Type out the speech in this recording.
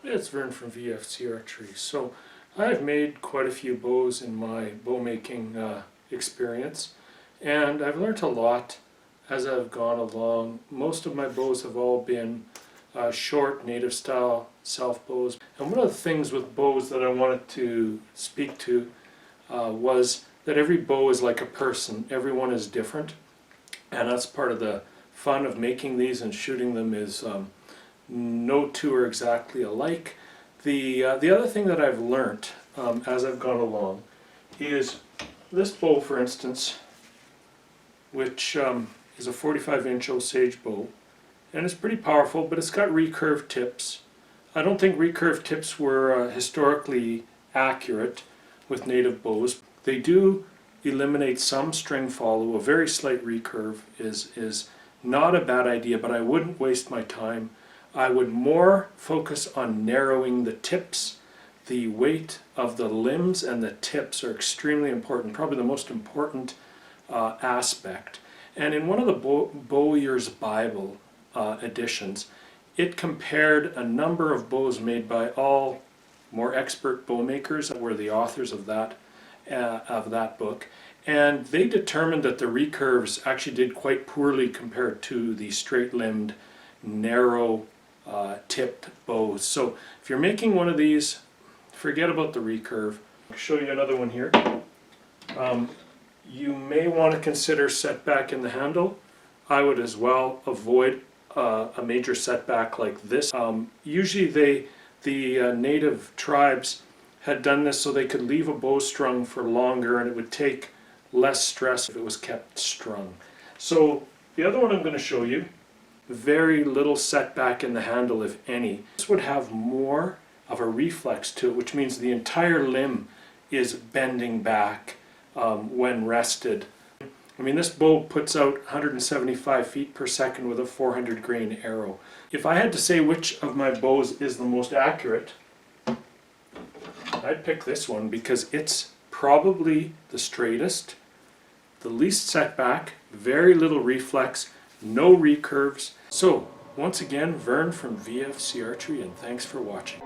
It's Vern from VFC Archery. So I've made quite a few bows in my bow making experience, and I've learned a lot as I've gone along. Most of my bows have all been short native style self bows, and one of the things with bows that I wanted to speak to was that every bow is like a person. Everyone is different, and that's part of the fun of making these and shooting them is no two are exactly alike. The other thing that I've learnt as I've gone along is this bow, for instance, which is a 45-inch Osage bow, and it's pretty powerful, but it's got recurve tips. I don't think recurve tips were historically accurate with native bows. They do eliminate some string follow. A very slight recurve is not a bad idea, but I wouldn't waste my time. I would more focus on narrowing the tips. The weight of the limbs and the tips are extremely important, probably the most important aspect. And in one of the Bowyer's Bible editions, it compared a number of bows made by all more expert bow makers that were the authors of that book, and they determined that the recurves actually did quite poorly compared to the straight-limbed, narrow tipped bows. So if you're making one of these, forget about the recurve. I'll show you another one here. You may want to consider setback in the handle. I would as well avoid a major setback like this. Usually the native tribes had done this so they could leave a bowstring for longer and it would take less stress if it was kept strung. So the other one I'm going to show you, very little setback in the handle, if any. This would have more of a reflex to it, which means the entire limb is bending back when rested. I mean, this bow puts out 175 feet per second with a 400 grain arrow. If I had to say which of my bows is the most accurate, I'd pick this one because it's probably the straightest, the least setback, very little reflex, no recurves. So, once again, Vern from VFC Archery, and thanks for watching.